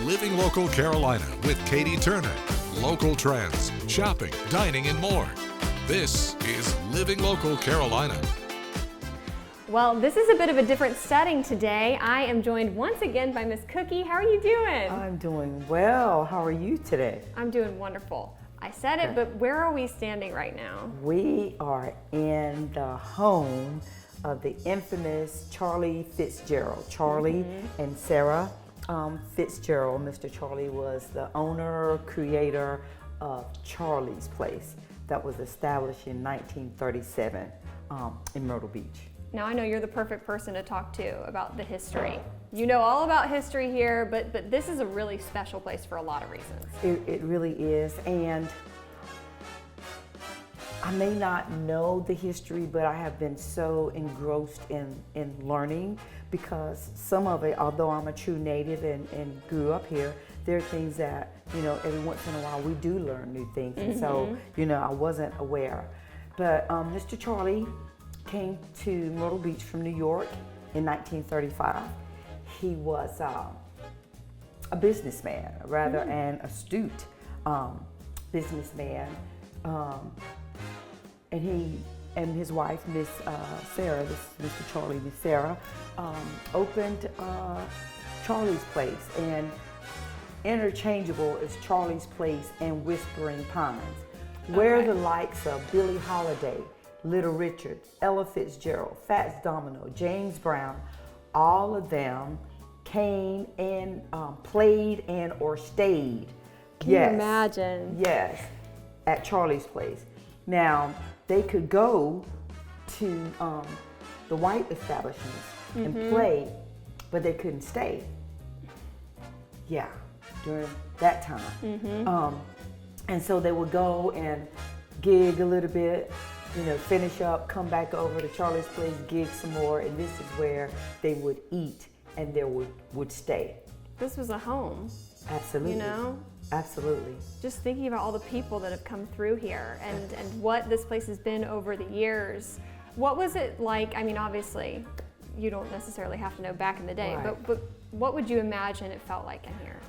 Living Local Carolina with Katie Turner. Local trends, shopping, dining, and more. This is Living Local Carolina. Well, this is a bit of a different setting today. I am joined once again by Miss Cookie. How are you doing? I'm doing well. How are you today? I'm doing wonderful. I said it, but where are we standing right now? We are in the home of the infamous Charlie Fitzgerald. Charlie and Sarah Fitzgerald. Mr. Charlie was the owner, creator of Charlie's Place that was established in 1937 in Myrtle Beach. Now I know you're the perfect person to talk to about the history. You know all about history here, but this is a really special place for a lot of reasons. It really is, and I may not know the history, but I have been so engrossed in learning, because some of it, although I'm a true native and grew up here, there are things that, every once in a while we do learn new things, and so, I wasn't aware. But Mr. Charlie came to Myrtle Beach from New York in 1935. He was a businessman, rather an astute businessman, and he and his wife, Miss Sarah, this is Mr. Charlie, Miss Sarah, opened Charlie's Place, and interchangeable is Charlie's Place and Whispering Pines, where the likes of Billie Holiday, Little Richard, Ella Fitzgerald, Fats Domino, James Brown, all of them came and played and or stayed. Can you imagine? Yes, at Charlie's Place. Now, they could go to the white establishments and play, but they couldn't stay. Yeah, during that time. And so they would go and gig a little bit, finish up, come back over to Charlie's Place, gig some more, and this is where they would eat and they would stay. This was a home. Absolutely. Absolutely. Just thinking about all the people that have come through here and what this place has been over the years. What was it like? I mean, obviously, you don't necessarily have to know back in the day, Right. but what would you imagine it felt like in here?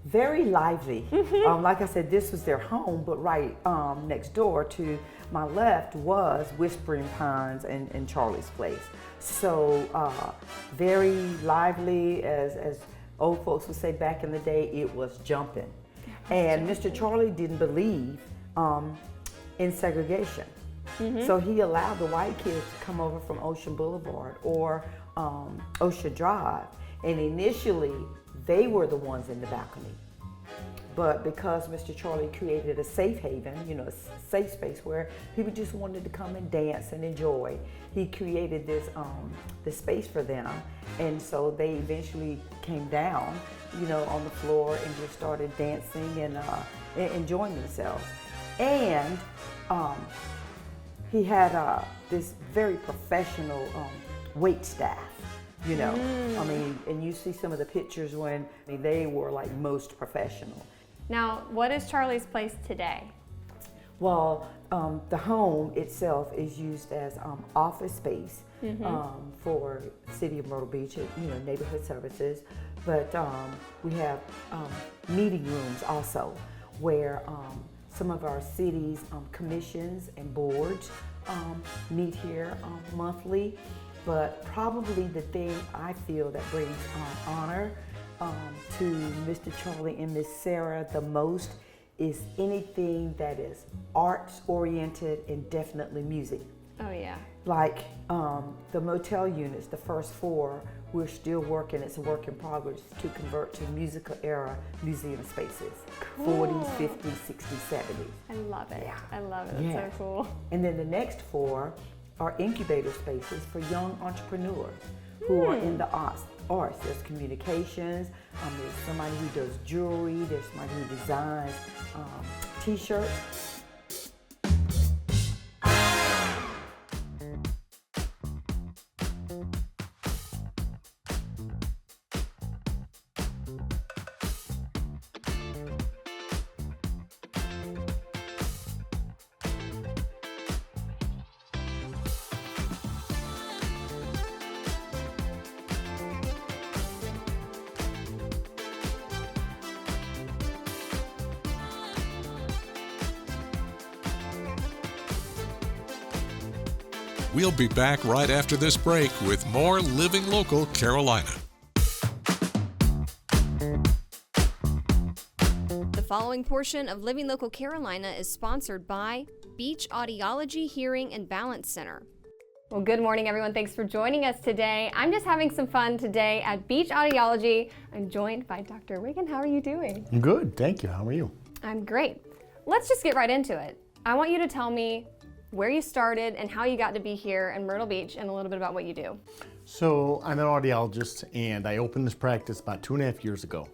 Very lively. Like I said, this was their home, but right next door to my left was Whispering Pines and Charlie's Place. So very lively, as old folks would say back in the day, it was jumping. And Mr. Charlie didn't believe in segregation. So he allowed the white kids to come over from Ocean Boulevard or Ocean Drive. And initially, they were the ones in the balcony. But because Mr. Charlie created a safe haven, a safe space where people just wanted to come and dance and enjoy, he created this space for them. And so they eventually came down, on the floor and just started dancing and enjoying themselves. And he had this very professional wait staff. I mean, and you see some of the pictures when they were like most professional. Now, what is Charlie's Place today? Well, the home itself is used as office space for the city of Myrtle Beach, neighborhood services. But we have meeting rooms also, where some of our city's commissions and boards meet here monthly. But probably the thing I feel that brings honor to Mr. Charlie and Miss Sarah the most is anything that is arts oriented and definitely music. Oh yeah. Like the motel units, the first 4, we're still working, it's a work in progress to convert to musical era museum spaces. Cool. 40s, 50s, 60s, 70s. I love it. Yeah. I love it. Yeah. It's so cool. And then the next 4 are incubator spaces for young entrepreneurs who are in the arts. There's communications, there's somebody who does jewelry, there's somebody who designs t-shirts. We'll be back right after this break with more Living Local Carolina. The following portion of Living Local Carolina is sponsored by Beach Audiology Hearing and Balance Center. Well, good morning, everyone. Thanks for joining us today. I'm just having some fun today at Beach Audiology. I'm joined by Dr. Wiggin. How are you doing? Good, thank you. How are you? I'm great. Let's just get right into it. I want you to tell me where you started and how you got to be here in Myrtle Beach and a little bit about what you do. So I'm an audiologist and I opened this practice about 2.5 years ago.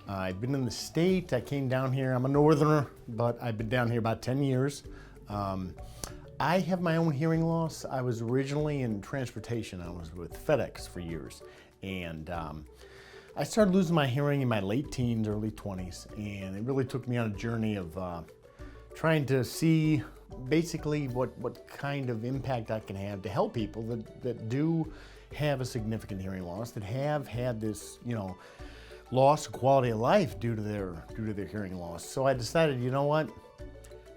I've been in the state. I came down here. I'm a northerner, but I've been down here about 10 years. I have my own hearing loss. I was originally in transportation. I was with FedEx for years. And I started losing my hearing in my late teens, early 20s. And it really took me on a journey of trying to see basically what kind of impact I can have to help people that do have a significant hearing loss, that have had this, loss of quality of life due to their hearing loss. So I decided, you know what?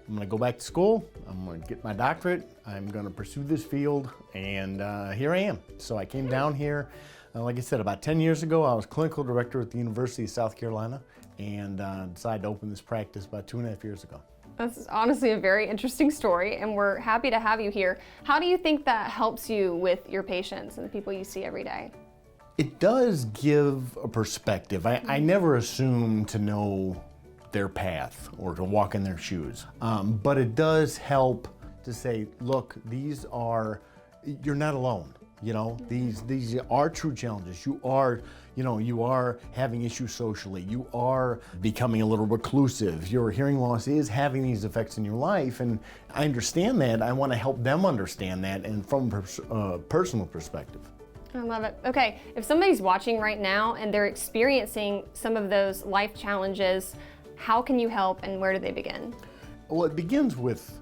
I'm gonna go back to school, I'm gonna get my doctorate, I'm gonna pursue this field, and here I am. So I came down here, like I said, about 10 years ago. I was clinical director at the University of South Carolina, and decided to open this practice about 2.5 years ago. That's honestly a very interesting story, and we're happy to have you here. How do you think that helps you with your patients and the people you see every day? It does give a perspective. I never assume to know their path or to walk in their shoes, but it does help to say, look, you're not alone. These are true challenges. You are having issues socially. You are becoming a little reclusive. Your hearing loss is having these effects in your life, and I understand that. I want to help them understand that, and from a personal perspective. I love it. Okay, if somebody's watching right now and they're experiencing some of those life challenges, how can you help and where do they begin? Well, it begins with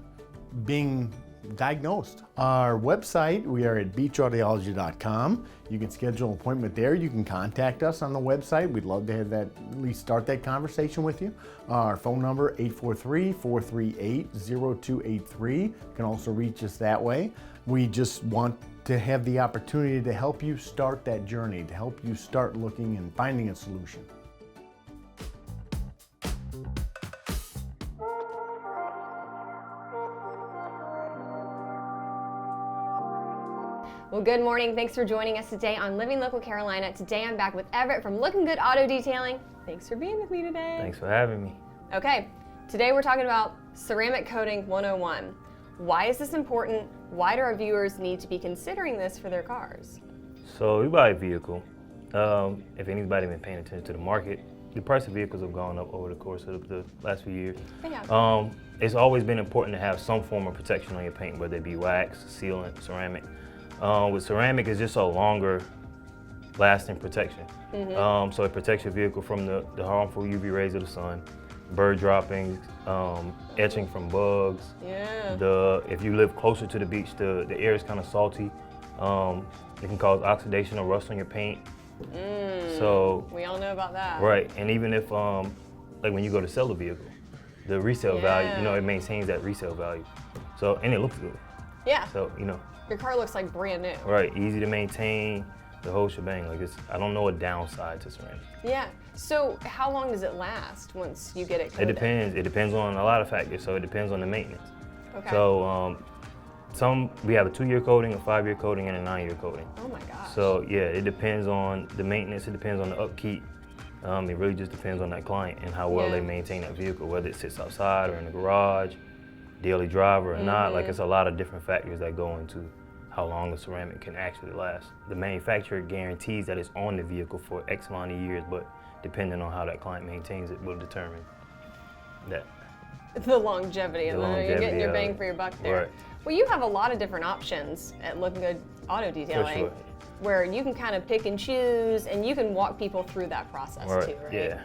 being diagnosed. Our website, we are at beachaudiology.com. You can schedule an appointment there. You can contact us on the website. We'd love to have that, at least start that conversation with you. Our phone number, 843-438-0283. You can also reach us that way. We just want to have the opportunity to help you start that journey, to help you start looking and finding a solution. Well, good morning. Thanks for joining us today on Living Local Carolina. Today I'm back with Everett from Looking Good Auto Detailing. Thanks for being with me today. Thanks for having me. Okay, today we're talking about ceramic coating 101. Why is this important? Why do our viewers need to be considering this for their cars? So we buy a vehicle. If anybody's been paying attention to the market, the price of vehicles have gone up over the course of the last few years. Yeah. It's always been important to have some form of protection on your paint, whether it be wax, sealant, ceramic. With ceramic, it's just a longer lasting protection. So it protects your vehicle from the harmful UV rays of the sun, bird droppings, etching from bugs. Yeah. If you live closer to the beach, the air is kind of salty. It can cause oxidation or rust on your paint. So we all know about that. Right, and even if like when you go to sell a vehicle, the resale value, it maintains that resale value. So, and it looks good. Yeah. So, your car looks like brand new. Right, easy to maintain, the whole shebang. Like I don't know a downside to ceramic. Yeah. So how long does it last once you get it coated? It depends. It depends on a lot of factors. So it depends on the maintenance. Okay. So we have a 2-year coating, a 5-year coating, and a 9-year coating. Oh my gosh. So yeah, it depends on the maintenance. It depends on the upkeep. It really just depends on that client and how well they maintain that vehicle, whether it sits outside or in the garage, daily driver or not. Like it's a lot of different factors that go into how long the ceramic can actually last. The manufacturer guarantees that it's on the vehicle for X amount of years, but depending on how that client maintains it will determine that. The longevity, and you're getting your bang for your buck there. Right. Well, you have a lot of different options at Looking Good Auto Detailing, For sure. where you can kind of pick and choose, and you can walk people through that process too, right? Yeah,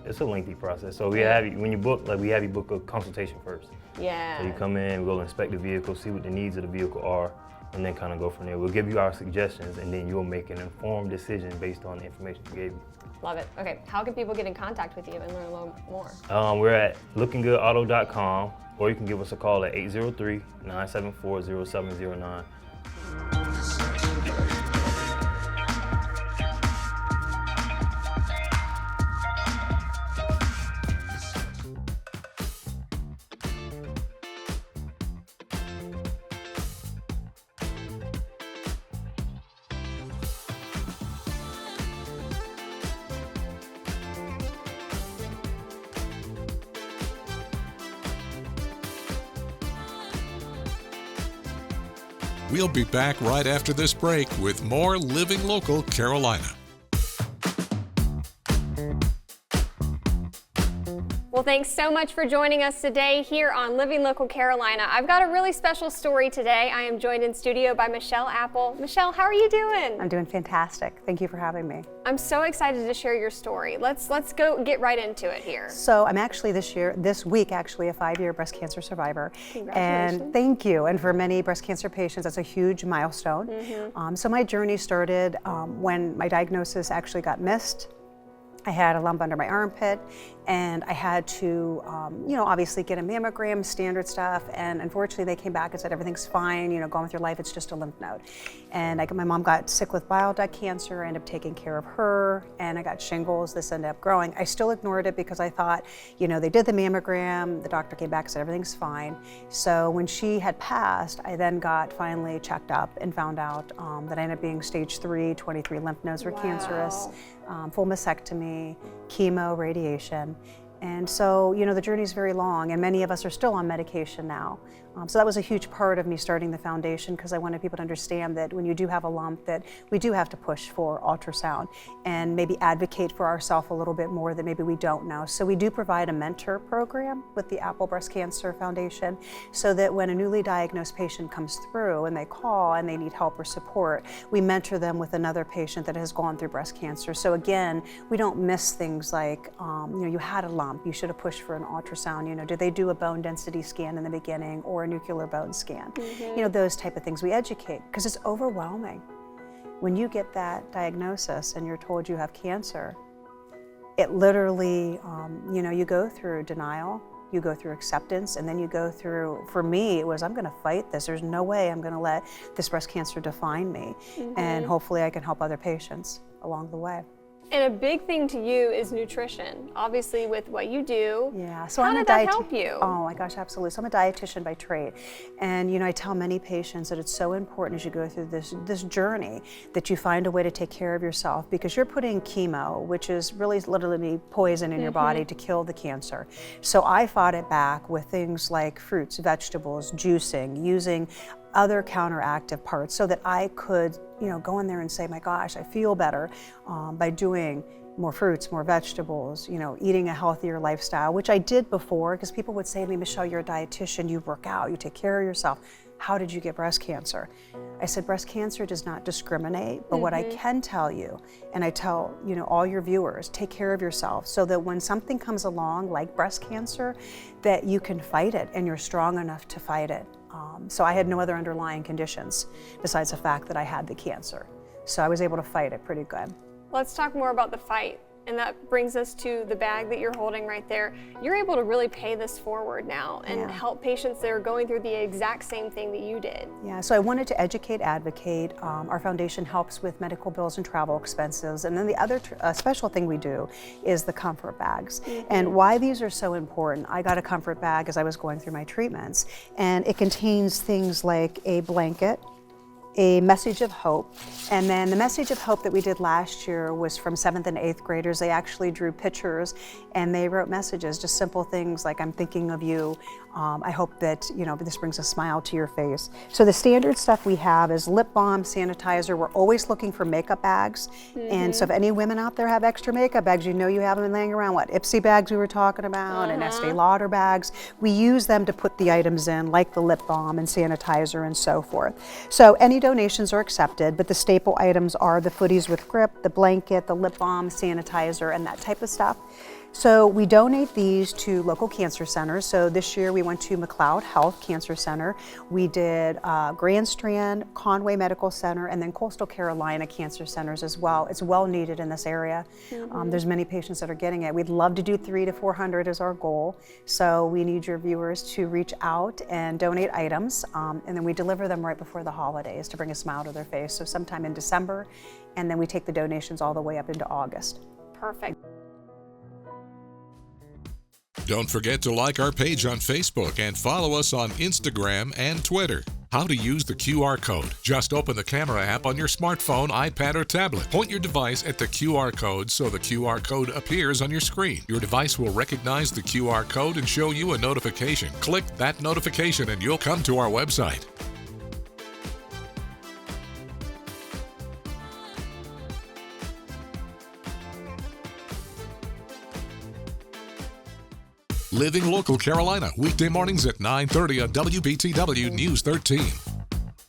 it's a lengthy process. So we have you, when you book, we have you book a consultation first. Yeah. So you come in, we'll inspect the vehicle, see what the needs of the vehicle are, and then kind of go from there. We'll give you our suggestions, and then you'll make an informed decision based on the information we gave you. Love it. Okay, how can people get in contact with you and learn a little more? We're at lookinggoodauto.com, or you can give us a call at 803-974-0709. We'll be back right after this break with more Living Local Carolina. Well, thanks so much for joining us today here on Living Local Carolina. I've got a really special story today. I am joined in studio by Michelle Apple. Michelle, how are you doing? I'm doing fantastic. Thank you for having me. I'm so excited to share your story. Let's go get right into it here. So I'm actually this week, a 5-year breast cancer survivor. Congratulations. And thank you. And for many breast cancer patients, that's a huge milestone. So my journey started when my diagnosis actually got missed. I had a lump under my armpit, and I had to, obviously get a mammogram, standard stuff, and unfortunately they came back and said everything's fine, go on with your life, it's just a lymph node. And my mom got sick with bile duct cancer, I ended up taking care of her, and I got shingles. This ended up growing. I still ignored it because I thought, they did the mammogram, the doctor came back and said everything's fine. So when she had passed, I then got finally checked up and found out that I ended up being stage 3, 23 lymph nodes were cancerous. Full mastectomy, chemo, radiation. And so, the journey is very long, and many of us are still on medication now. So that was a huge part of me starting the foundation, because I wanted people to understand that when you do have a lump, that we do have to push for ultrasound and maybe advocate for ourselves a little bit more that maybe we don't know. So we do provide a mentor program with the Apple Breast Cancer Foundation, so that when a newly diagnosed patient comes through and they call and they need help or support, we mentor them with another patient that has gone through breast cancer. So again, we don't miss things like, you had a lump, you should have pushed for an ultrasound. Did they do a bone density scan in the beginning, or a nuclear bone scan? Those type of things we educate, because it's overwhelming. When you get that diagnosis and you're told you have cancer, it literally, you go through denial, you go through acceptance, and then you go through, for me, it was, I'm gonna fight this. There's no way I'm gonna let this breast cancer define me. And hopefully I can help other patients along the way. And a big thing to you is nutrition, obviously with what you do. Yeah, so how I'm did a that help you? Oh my gosh, absolutely. So I'm a dietitian by trade. And I tell many patients that it's so important as you go through this journey that you find a way to take care of yourself, because you're putting chemo, which is really literally poison in your body to kill the cancer. So I fought it back with things like fruits, vegetables, juicing, using other counteractive parts, so that I could, go in there and say, my gosh, I feel better by doing more fruits, more vegetables, eating a healthier lifestyle, which I did before, because people would say to me, Michelle, you're a dietitian, you work out, you take care of yourself. How did you get breast cancer? I said, breast cancer does not discriminate, but what I can tell you, and I tell all your viewers, take care of yourself, so that when something comes along like breast cancer, that you can fight it and you're strong enough to fight it. So I had no other underlying conditions besides the fact that I had the cancer. So I was able to fight it pretty good. Let's talk more about the fight. And that brings us to the bag that you're holding right there. You're able to really pay this forward now and help patients that are going through the exact same thing that you did. Yeah, so I wanted to educate, advocate. Our foundation helps with medical bills and travel expenses. And then the other special thing we do is the comfort bags. And why these are so important, I got a comfort bag as I was going through my treatments, and it contains things like a blanket, a message of hope. And then the message of hope that we did last year was from 7th and 8th graders. They actually drew pictures and they wrote messages, just simple things like, I'm thinking of you. I hope that, this brings a smile to your face. So the standard stuff we have is lip balm, sanitizer. We're always looking for makeup bags. And so if any women out there have extra makeup bags, you have them laying around. What, Ipsy bags we were talking about, and Estee Lauder bags. We use them to put the items in, like the lip balm and sanitizer and so forth. So any donations are accepted, but the staple items are the Footies with Grip, the blanket, the lip balm, sanitizer, and that type of stuff. So we donate these to local cancer centers. So this year we went to McLeod Health Cancer Center. We did Grand Strand, Conway Medical Center, and then Coastal Carolina Cancer Centers as well. It's well needed in this area. There's many patients that are getting it. We'd love to do 300 to 400 is our goal. So we need your viewers to reach out and donate items, and then we deliver them right before the holidays to bring a smile to their face. So sometime in December, and then we take the donations all the way up into August. Perfect. Don't forget to like our page on Facebook and follow us on Instagram and Twitter. How to use the QR code. Just open the camera app on your smartphone, iPad, or tablet. Point your device at the QR code so the QR code appears on your screen. Your device will recognize the QR code and show you a notification. Click that notification and you'll come to our website. Living Local Carolina, weekday mornings at 9:30 on WBTW News 13.